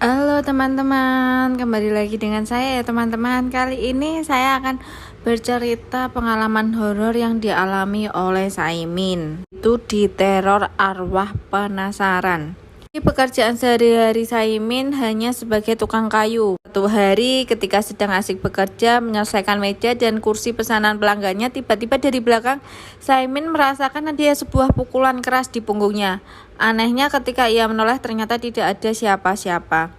Halo teman-teman, kembali lagi dengan saya ya teman-teman. Kali ini saya akan bercerita pengalaman horor yang dialami oleh Saimin. Itu di teror arwah penasaran. Di pekerjaan sehari-hari Saimin hanya sebagai tukang kayu. Suatu hari ketika sedang asik bekerja menyelesaikan meja dan kursi pesanan pelanggannya, tiba-tiba dari belakang Saimin merasakan ada sebuah pukulan keras di punggungnya. Anehnya ketika ia menoleh ternyata tidak ada siapa-siapa.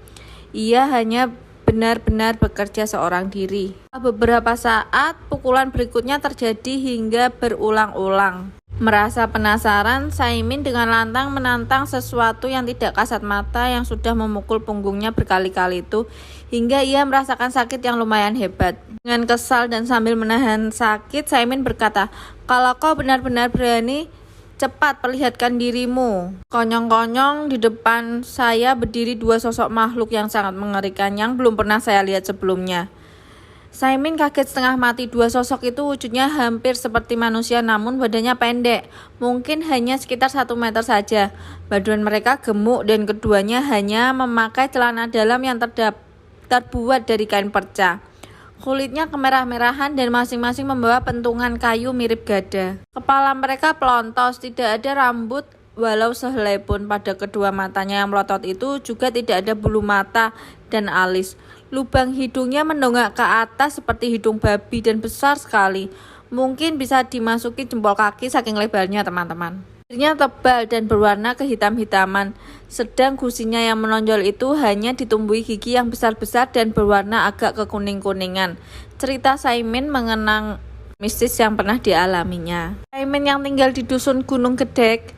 Ia hanya benar-benar bekerja seorang diri. Beberapa saat pukulan berikutnya terjadi hingga berulang-ulang. Merasa penasaran, Saimin dengan lantang menantang sesuatu yang tidak kasat mata yang sudah memukul punggungnya berkali-kali itu, hingga ia merasakan sakit yang lumayan hebat. Dengan kesal dan sambil menahan sakit, Saimin berkata, "Kalau kau benar-benar berani, cepat perlihatkan dirimu." Konyong-konyong di depan saya berdiri dua sosok makhluk yang sangat mengerikan yang belum pernah saya lihat sebelumnya. Saimin kaget setengah mati. Dua sosok itu wujudnya hampir seperti manusia namun badannya pendek, mungkin hanya sekitar 1 meter saja. Badan mereka gemuk dan keduanya hanya memakai celana dalam yang terbuat dari kain perca. Kulitnya kemerah-merahan dan masing-masing membawa pentungan kayu mirip gada. Kepala mereka pelontos, tidak ada rambut walau sehelai pun. Pada kedua matanya yang melotot itu juga tidak ada bulu mata dan alis. Lubang hidungnya mendongak ke atas seperti hidung babi dan besar sekali. Mungkin bisa dimasuki jempol kaki saking lebarnya teman-teman. Bibirnya tebal dan berwarna kehitam-hitaman, sedang gusinya yang menonjol itu hanya ditumbuhi gigi yang besar-besar dan berwarna agak kekuning-kuningan. Cerita Saimin mengenang mistis yang pernah dialaminya. Saimin yang tinggal di dusun Gunung Gedek,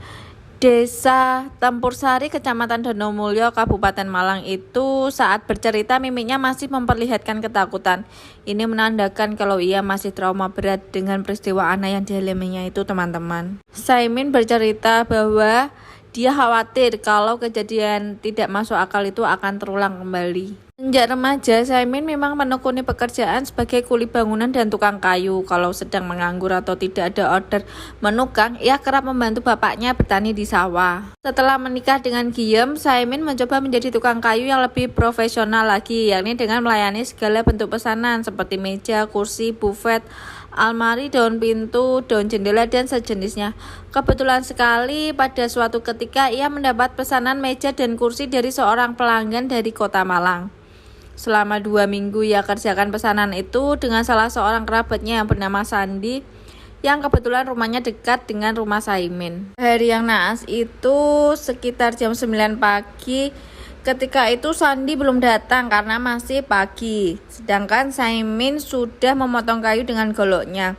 Desa Tempursari, Kecamatan Danomulyo, Kabupaten Malang itu saat bercerita mimiknya masih memperlihatkan ketakutan. Ini menandakan kalau ia masih trauma berat dengan peristiwa aneh yang dialaminya itu teman-teman. Saimin bercerita bahwa dia khawatir kalau kejadian tidak masuk akal itu akan terulang kembali. Sejak remaja, Saimin memang menekuni pekerjaan sebagai kuli bangunan dan tukang kayu. Kalau sedang menganggur atau tidak ada order menukang, ia kerap membantu bapaknya bertani di sawah. Setelah menikah dengan Giem, Saimin mencoba menjadi tukang kayu yang lebih profesional lagi, yakni dengan melayani segala bentuk pesanan seperti meja, kursi, bufet, almari, daun pintu, daun jendela, dan sejenisnya. Kebetulan sekali pada suatu ketika ia mendapat pesanan meja dan kursi dari seorang pelanggan dari kota Malang. Selama 2 minggu ia kerjakan pesanan itu dengan salah seorang kerabatnya yang bernama Sandi, yang kebetulan rumahnya dekat dengan rumah Saimin. Hari yang naas itu sekitar jam 9 pagi. Ketika itu Sandi belum datang karena masih pagi, sedangkan Saimin sudah memotong kayu dengan goloknya.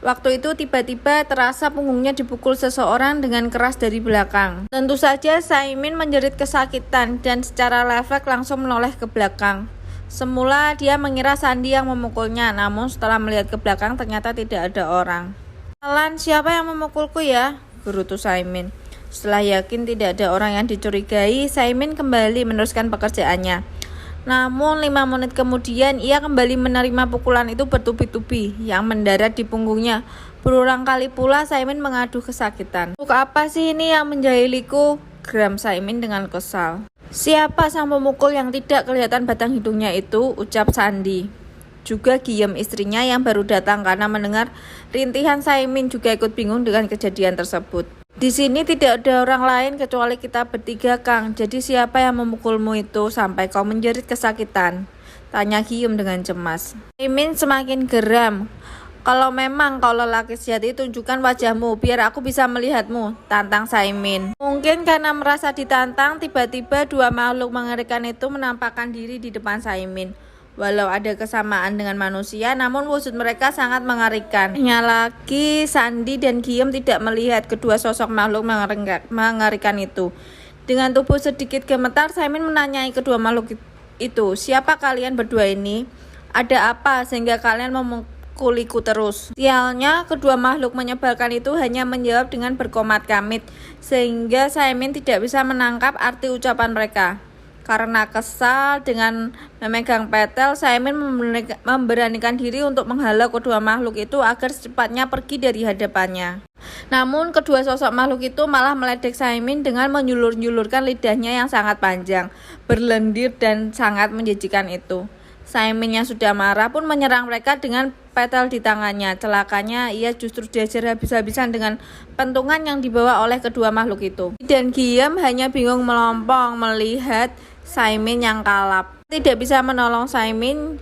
Waktu itu tiba-tiba terasa punggungnya dipukul seseorang dengan keras dari belakang. Tentu saja Saimin menjerit kesakitan dan secara refleks langsung menoleh ke belakang. Semula dia mengira Sandi yang memukulnya, namun setelah melihat ke belakang ternyata tidak ada orang. "Alan, siapa yang memukulku ya?" gerutu Saimin. Setelah yakin tidak ada orang yang dicurigai, Saimin kembali meneruskan pekerjaannya. Namun 5 menit kemudian ia kembali menerima pukulan itu bertubi-tubi yang mendarat di punggungnya. Berulang kali pula Saimin mengaduh kesakitan. "Untuk apa sih ini yang menjahiliku?" geram Saimin dengan kesal. "Siapa sang pemukul yang tidak kelihatan batang hidungnya itu?" ucap Sandi. Juga Giem istrinya yang baru datang karena mendengar rintihan Saimin juga ikut bingung dengan kejadian tersebut. "Di sini tidak ada orang lain kecuali kita bertiga, Kang. Jadi siapa yang memukulmu itu sampai kau menjerit kesakitan?" tanya Giem dengan cemas. Saimin semakin geram. "Kalau memang kau lelaki sejati, tunjukkan wajahmu biar aku bisa melihatmu," tantang Saimin. Mungkin karena merasa ditantang, tiba-tiba dua makhluk mengerikan itu menampakkan diri di depan Saimin. Walau ada kesamaan dengan manusia, namun wujud mereka sangat mengerikan. Hanya lagi Sandi dan Giem tidak melihat kedua sosok makhluk mengerikan itu. Dengan tubuh sedikit gemetar, Saimin menanyai kedua makhluk itu, "Siapa kalian berdua ini? Ada apa sehingga kalian memukuliku terus?" Sialnya, kedua makhluk menyebalkan itu hanya menjawab dengan berkomat kamit, sehingga Saimin tidak bisa menangkap arti ucapan mereka. Karena kesal dengan memegang petel, Saimin memberanikan diri untuk menghalau kedua makhluk itu agar secepatnya pergi dari hadapannya. Namun kedua sosok makhluk itu malah meledek Saimin dengan menyulur-nyulurkan lidahnya yang sangat panjang, berlendir dan sangat menjijikan itu. Saimin yang sudah marah pun menyerang mereka dengan petel di tangannya. Celakanya ia justru diajar habis-habisan dengan pentungan yang dibawa oleh kedua makhluk itu. Dan Giem hanya bingung melompong melihat Saimin yang kalap. Tidak bisa menolong Saimin.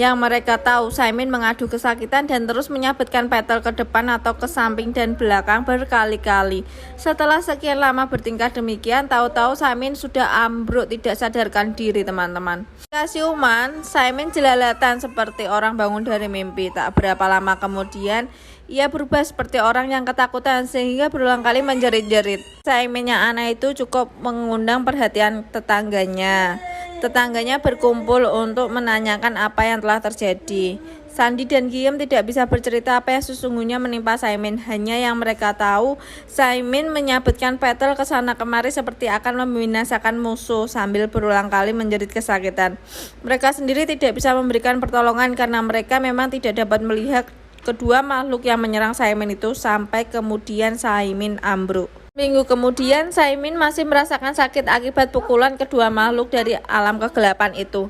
Yang mereka tahu Saimin mengadu kesakitan dan terus menyabetkan petel ke depan atau ke samping dan belakang berkali-kali. Setelah sekian lama bertingkah demikian, tahu-tahu Saimin sudah ambruk tidak sadarkan diri, teman-teman. Siuman, Saimin jelalatan seperti orang bangun dari mimpi. Tak berapa lama kemudian ia berubah seperti orang yang ketakutan sehingga berulang kali menjerit-jerit. Saimin yang aneh itu cukup mengundang perhatian tetangganya. Tetangganya berkumpul untuk menanyakan apa yang telah terjadi. Sandi dan Giem tidak bisa bercerita apa yang sesungguhnya menimpa Saimin. Hanya yang mereka tahu, Saimin menyabetkan petel ke sana kemari seperti akan membinasakan musuh sambil berulang kali menjerit kesakitan. Mereka sendiri tidak bisa memberikan pertolongan karena mereka memang tidak dapat melihat kedua makhluk yang menyerang Saimin itu sampai kemudian Saimin ambruk. Minggu kemudian, Saimin masih merasakan sakit akibat pukulan kedua makhluk dari alam kegelapan itu.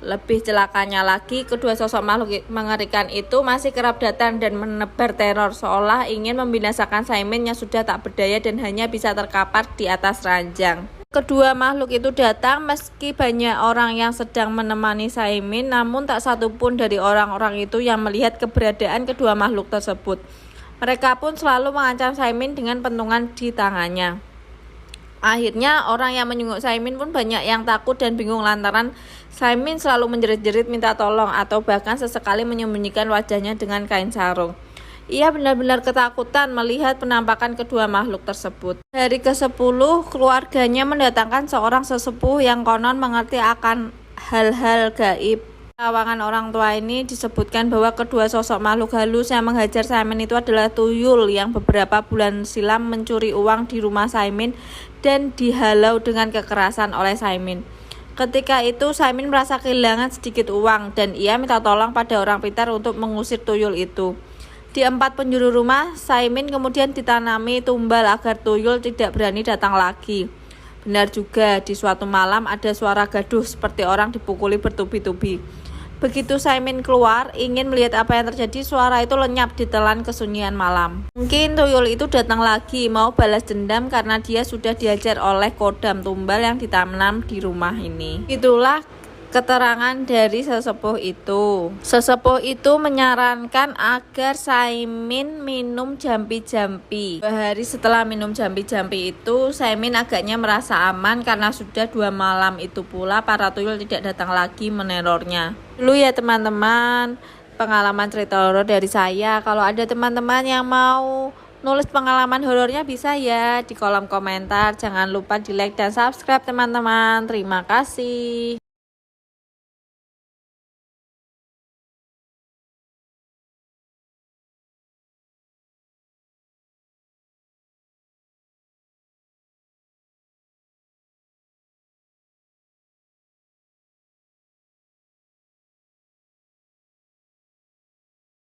Lebih celakanya lagi, kedua sosok makhluk mengerikan itu masih kerap datang dan menebar teror seolah ingin membinasakan Saimin yang sudah tak berdaya dan hanya bisa terkapar di atas ranjang. Kedua makhluk itu datang meski banyak orang yang sedang menemani Saimin, namun tak satu pun dari orang-orang itu yang melihat keberadaan kedua makhluk tersebut. Mereka pun selalu mengancam Saimin dengan pentungan di tangannya. Akhirnya orang yang menyunguk Saimin pun banyak yang takut dan bingung lantaran Saimin selalu menjerit-jerit minta tolong atau bahkan sesekali menyembunyikan wajahnya dengan kain sarung. Ia benar-benar ketakutan melihat penampakan kedua makhluk tersebut. Hari ke-10, keluarganya mendatangkan seorang sesepuh yang konon mengerti akan hal-hal gaib. Kawangan orang tua ini disebutkan bahwa kedua sosok makhluk halus yang menghajar Saimin itu adalah tuyul yang beberapa bulan silam mencuri uang di rumah Saimin dan dihalau dengan kekerasan oleh Saimin. Ketika itu Saimin merasa kehilangan sedikit uang dan ia minta tolong pada orang pintar untuk mengusir tuyul itu. Di 4 penjuru rumah, Saimin kemudian ditanami tumbal agar tuyul tidak berani datang lagi. Benar juga, di suatu malam ada suara gaduh seperti orang dipukuli bertubi-tubi. Begitu Saimin keluar, ingin melihat apa yang terjadi, suara itu lenyap ditelan kesunyian malam. Mungkin tuyul itu datang lagi, mau balas dendam karena dia sudah diajar oleh kodam tumbal yang ditanam di rumah ini. Itulah keterangan dari sesepuh itu. Sesepuh itu menyarankan agar Saimin minum jampi-jampi. 2 hari setelah minum jampi-jampi itu, Saimin agaknya merasa aman karena sudah 2 malam itu pula para tuyul tidak datang lagi menerornya. Dulu ya teman-teman, pengalaman cerita horor dari saya. Kalau ada teman-teman yang mau nulis pengalaman horornya bisa ya di kolom komentar. Jangan lupa di like dan subscribe teman-teman. Terima kasih.